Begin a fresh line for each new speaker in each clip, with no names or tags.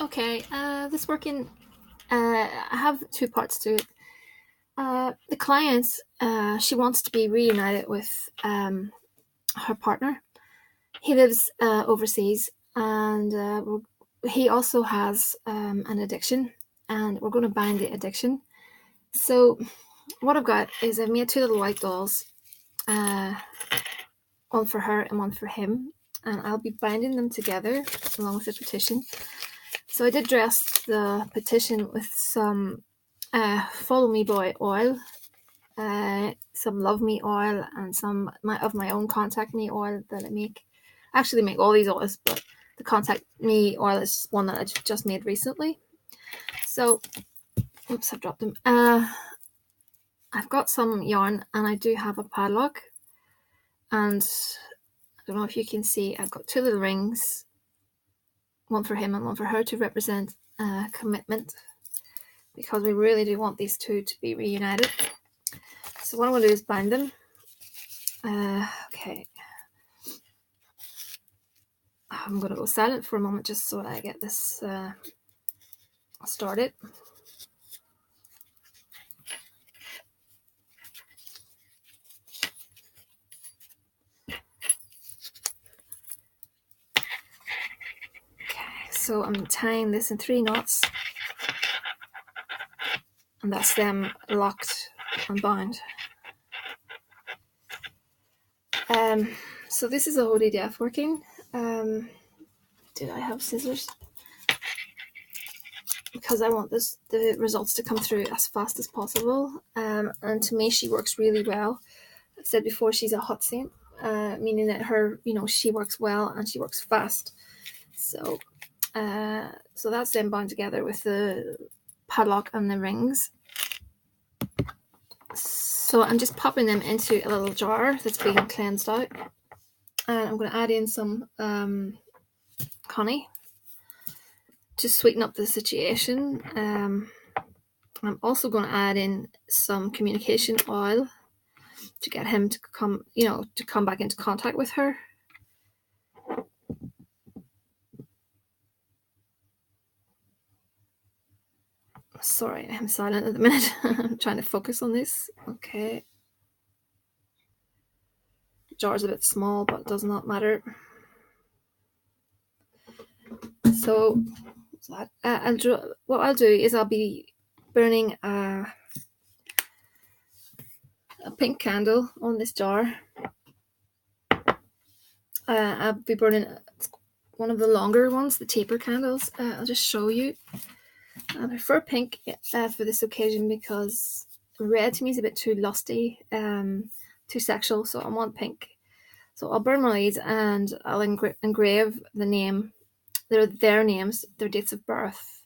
Okay, this working. I have two parts to it. The client, she wants to be reunited with her partner. He lives overseas, and he also has an addiction, and we're going to bind the addiction. So what I've got is I've made two little white dolls, uh, one for her and one for him, and I'll be binding them together along with the petition. So I did dress the petition with some Follow Me Boy oil, some Love Me oil, and some of my own Contact Me oil that I make. I actually make all these oils, but the Contact Me oil is one that I just made recently. So, oops, I've dropped them. I've got some yarn, and I do have a padlock. And I don't know if you can see, I've got two little rings, one for him and one for her, to represent commitment, because we really do want these two to be reunited. So what I'm going to do is bind them. Okay. I'm going to go silent for a moment just so that I get this started. Okay, so I'm tying this in 3 knots, and that's them locked and bound. So this is a holy death working. Did I have scissors? Because I want the results to come through as fast as possible. And to me, she works really well. I said before, she's a hot saint, meaning that she works well and she works fast. So that's them bound together with the padlock and the rings. So I'm just popping them into a little jar that's being cleansed out, and I'm going to add in some honey to sweeten up the situation. I'm also going to add in some communication oil to get him to come back into contact with her. Sorry, I'm silent at the minute. I'm trying to focus on this. Okay. The jar's a bit small, but it does not matter. So what I'll do is I'll be burning a pink candle on this jar. I'll be burning one of the longer ones, the taper candles. I'll just show you. I prefer pink for this occasion because red to me is a bit too lusty, too sexual, so I want pink. So I'll burn one of these, and I'll engrave the name, their names, their dates of birth,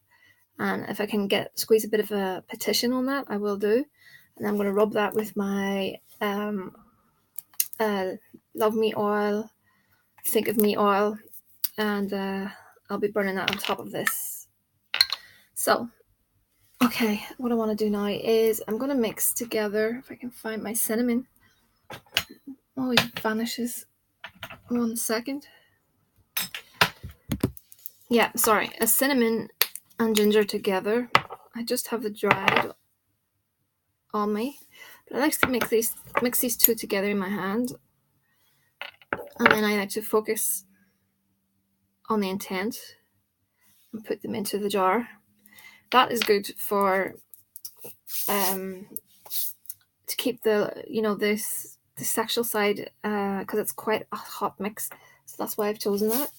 and if I can squeeze a bit of a petition on that, I will do. And I'm going to rub that with my Love Me oil, Think of Me oil, and I'll be burning that on top of this. So, okay, what I want to do now is I'm going to mix together, if I can find my cinnamon. Always vanishes. 1 second. Yeah, sorry, a cinnamon and ginger together. I just have the dried on me, but I like to mix these two together in my hand, and then I like to focus on the intent and put them into the jar. That is good for to keep the sexual side, because it's quite a hot mix, so that's why I've chosen that.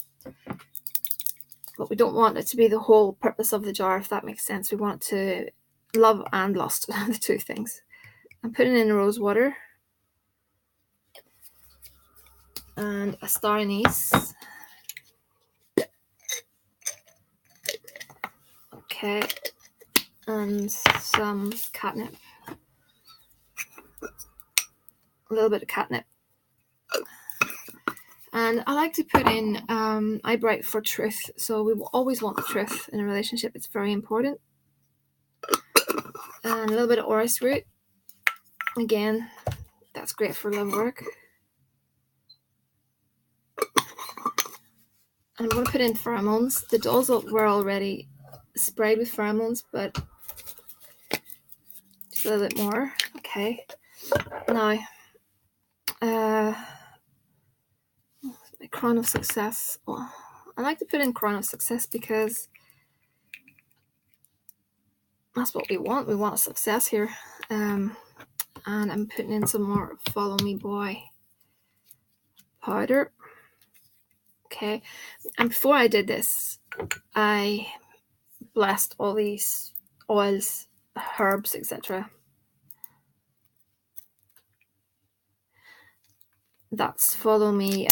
But we don't want it to be the whole purpose of the jar, if that makes sense. We want it to love and lust, the two things. I'm putting in rose water and a star anise. Okay, and some catnip. A little bit of catnip. And I like to put in eyebright for truth. So we will always want the truth in a relationship. It's very important. And a little bit of orris root. Again, that's great for love work. I'm going to put in pheromones. The dolls were already sprayed with pheromones, but just a little bit more. Okay. Now, crown of success. Well, I like to put in crown of success because that's what we want. We want success here. And I'm putting in some more Follow Me Boy powder. Okay. And before I did this, I blessed all these oils, herbs, etc. That's Follow Me.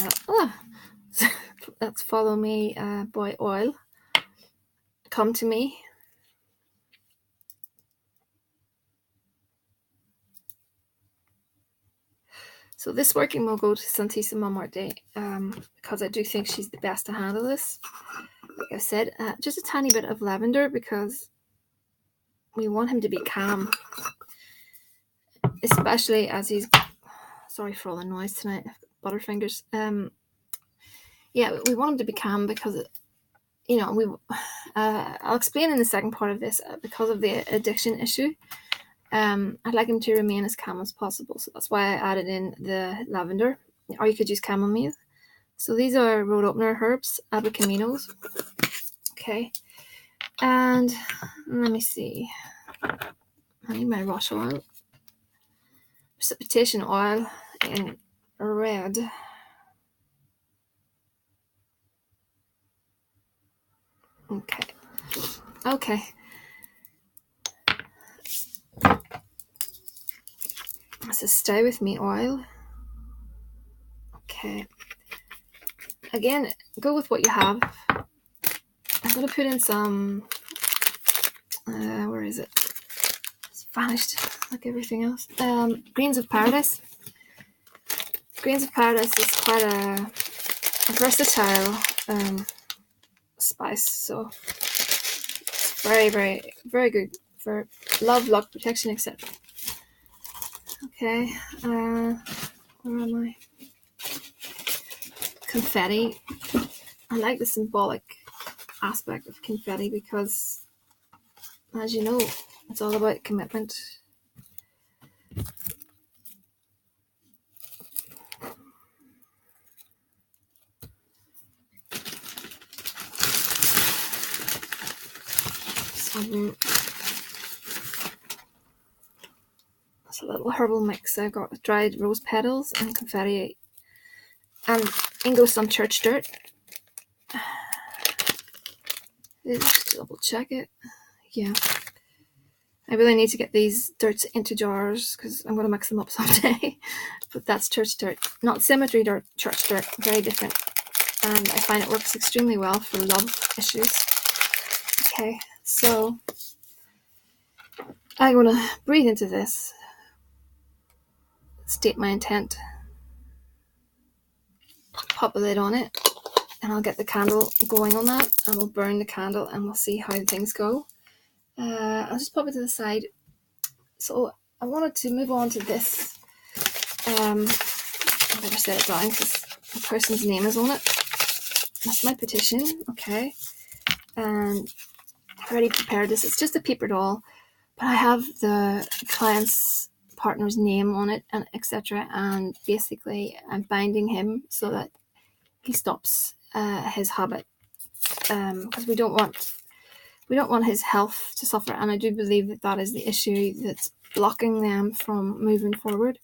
That's Follow Me Boy oil. Come to me. So this working will go to Santissima Marte because I do think she's the best to handle this. Like I said, just a tiny bit of lavender because we want him to be calm, especially as he's. Sorry for all the noise tonight, butterfingers. Yeah, we want him to be calm because, I'll explain in the second part of this because of the addiction issue. I'd like him to remain as calm as possible, so that's why I added in the lavender, or you could use chamomile. So these are road opener herbs, abacaminos. Okay, and let me see. I need my rush oil, precipitation oil in red. Okay. This is Stay With Me oil. Okay. Again, go with what you have. I'm going to put in some, where is it? It's vanished like everything else. Greens of Paradise. Greens of Paradise is quite a versatile spice, so very, very, very good for love, luck, protection, etc. Okay, where am I? Confetti. I like the symbolic aspect of confetti because, as you know, it's all about commitment. It's a little herbal mix. I've got dried rose petals and confetti, and in goes some church dirt. Just double check it. Yeah. I really need to get these dirts into jars because I'm going to mix them up someday. But that's church dirt. Not cemetery dirt, church dirt. Very different. And I find it works extremely well for love issues. Okay, so I'm going to breathe into this. State my intent. Pop a lid on it. And I'll get the candle going on that. And we'll burn the candle and we'll see how things go. I'll just pop it to the side. So I wanted to move on to this. I better set it down because the person's name is on it. That's my petition. Okay. And I've already prepared this. It's just a paper doll, but I have the client's partner's name on it and etc. And basically I'm binding him so that he stops his habit because we don't want his health to suffer, and I do believe that is the issue that's blocking them from moving forward.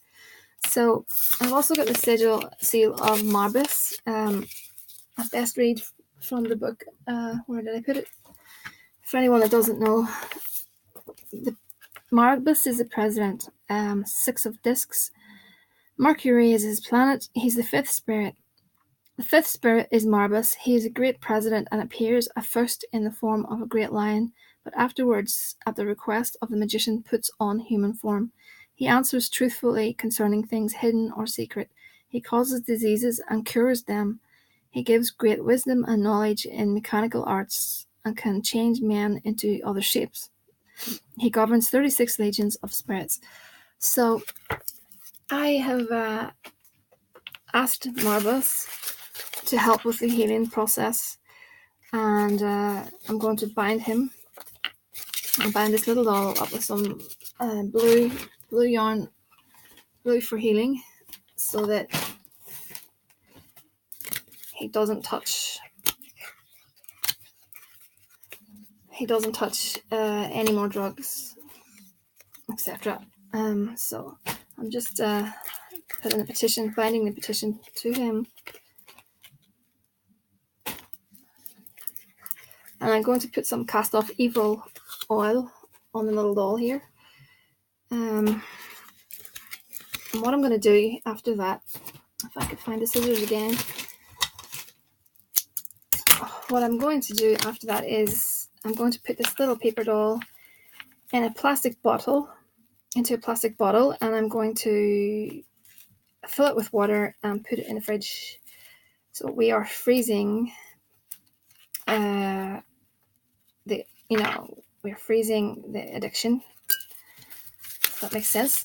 So I've also got the seal of Marbus, a best read from the book. Where did I put it? For anyone that doesn't know, the Marbus is the president, 6 of discs. Mercury is his planet. He's the 5th spirit. The 5th spirit is Marbus. He is a great president and appears at first in the form of a great lion, but afterwards, at the request of the magician, puts on human form. He answers truthfully concerning things hidden or secret. He causes diseases and cures them. He gives great wisdom and knowledge in mechanical arts and can change men into other shapes. He governs 36 legions of spirits. So I have asked Marbus to help with the healing process. And I'm going to bind him. I'll bind this little doll up with some blue yarn, blue for healing, so that he doesn't touch any more drugs, etc. So I'm just putting the petition, binding the petition to him. And I'm going to put some cast off evil oil on the little doll here. And what I'm going to do after that, if I could find the scissors again, what I'm going to do after that is I'm going to put this little paper doll in a plastic bottle, and I'm going to fill it with water and put it in the fridge. So we are freezing we're freezing the addiction. If that makes sense.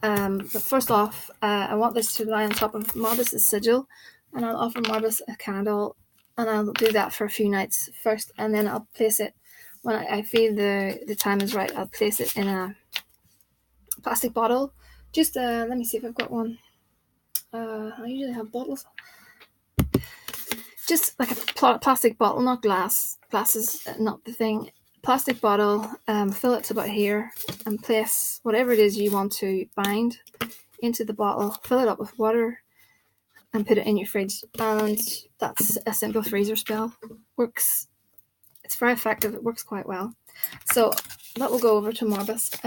But first off, I want this to lie on top of Marbus's sigil, and I'll offer Marbus a candle, and I'll do that for a few nights first, and then I'll place it when I feel the time is right. I'll place it in a plastic bottle. Just let me see if I've got one. I usually have bottles. Just like a plastic bottle, not glass. Glass is not the thing. Plastic bottle, fill it to about here, and place whatever it is you want to bind into the bottle. Fill it up with water and put it in your fridge. And that's a simple freezer spell. Works. It's very effective. It works quite well. So that will go over to Marbus.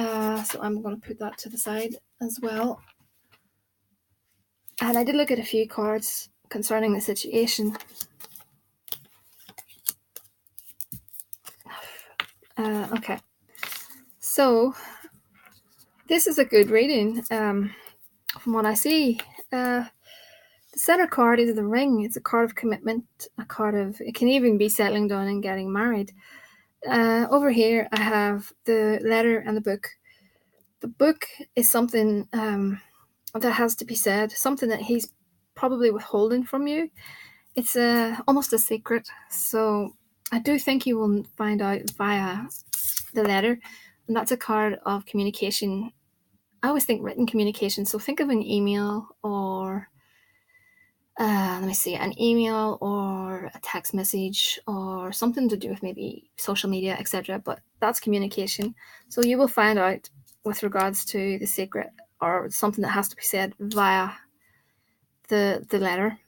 So I'm going to put that to the side as well. And I did look at a few cards concerning the situation. Okay. So this is a good reading. From what I see, the center card is the ring. It's a card of commitment, it can even be settling down and getting married. Over here, I have the letter and the book. The book is something that has to be said, something that he's probably withholding from you. It's almost a secret. So I do think you will find out via the letter, and that's a card of communication. I always think written communication. So think of an email or an email or a text message or something to do with maybe social media, etc. But that's communication. So you will find out with regards to the secret or something that has to be said via the letter,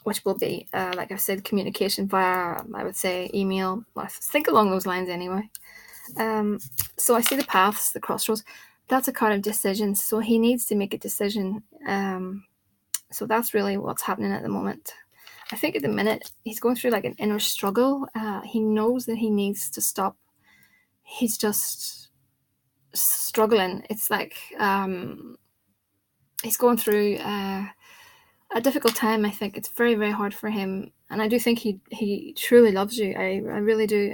which will be, like I've said, communication via, I would say, email. I think along those lines anyway. So I see the paths, the crossroads. That's a card of decisions. So he needs to make a decision. So that's really what's happening at the moment. I think at the minute he's going through like an inner struggle. He knows that he needs to stop. He's just struggling. It's like he's going through a difficult time. I think it's very, very hard for him. And I do think he truly loves you. I really do.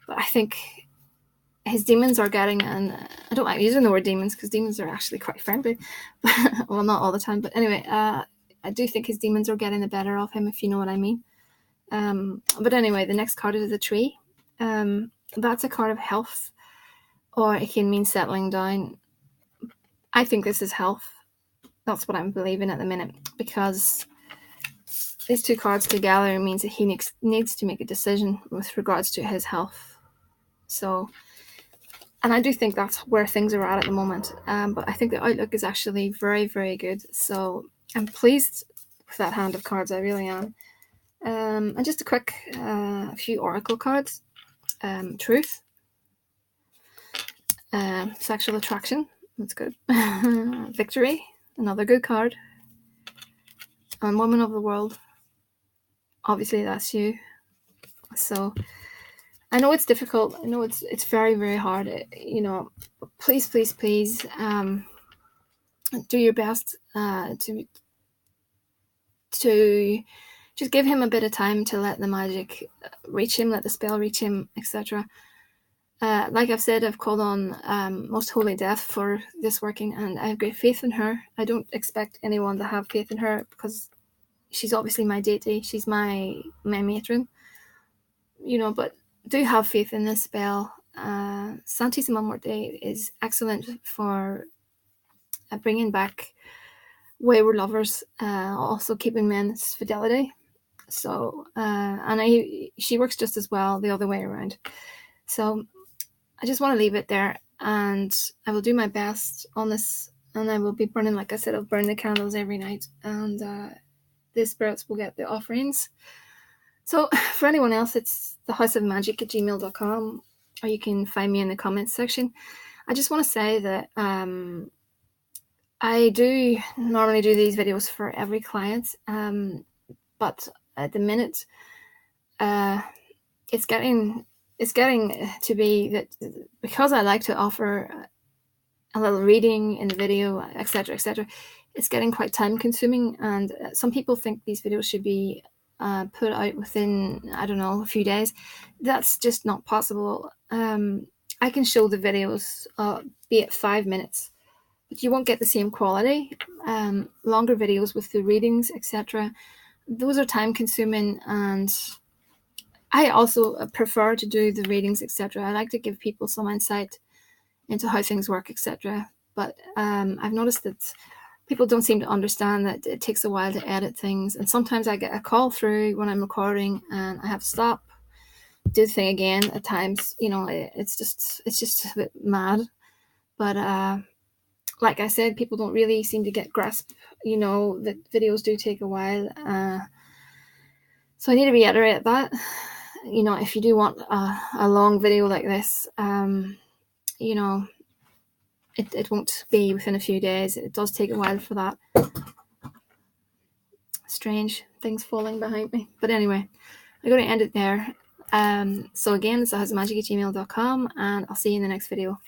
But I think his demons are getting, and I don't like using the word demons because demons are actually quite friendly. Well, not all the time. But anyway, I do think his demons are getting the better of him, if you know what I mean. But anyway, the next card is the tree. That's a card of health, or it can mean settling down. I think this is health. That's what I'm believing at the minute, because these two cards together means that he needs to make a decision with regards to his health. So, and I do think that's where things are at the moment. But I think the outlook is actually very, very good. So I'm pleased with that hand of cards. I really am. And just a quick few oracle cards. Truth. Sexual attraction. That's good. Victory. Another good card. And woman of the world. Obviously, that's you. So I know it's difficult. I know it's very, very hard. Please, please, please, do your best to just give him a bit of time to let the magic reach him, let the spell reach him, etc. Like I've said, I've called on Most Holy Death for this working, and I have great faith in her. I don't expect anyone to have faith in her because she's obviously my deity. She's my matron, but do have faith in this spell. Santissima Morte is excellent for bringing back wayward lovers, also keeping men's fidelity. So, she works just as well the other way around. So I just want to leave it there, and I will do my best on this, and I will be burning, like I said, I'll burn the candles every night, and the spirits will get the offerings. So for anyone else, it's thehouseofmagick@gmail.com, or you can find me in the comments section. I just want to say that I do normally do these videos for every client, but at the minute, it's getting to be that, because I like to offer a little reading in the video, etc., etc., it's getting quite time consuming, and some people think these videos should be put out within, I don't know, a few days. That's just not possible. I can show the videos, be it 5 minutes, but you won't get the same quality. Longer videos with the readings, etc., those are time consuming, and I also prefer to do the readings, etc. I like to give people some insight into how things work, etc. But I've noticed that people don't seem to understand that it takes a while to edit things, and sometimes I get a call through when I'm recording, and I have to stop, do the thing again. At times, it's just a bit mad. But like I said, people don't really seem to get grasp, that videos do take a while. So I need to reiterate that. If you do want a long video like this, it won't be within a few days. It does take a while for that. Strange things falling behind me. But anyway, I'm going to end it there. So again, it's thehouseofmagick@gmail.com, and I'll see you in the next video.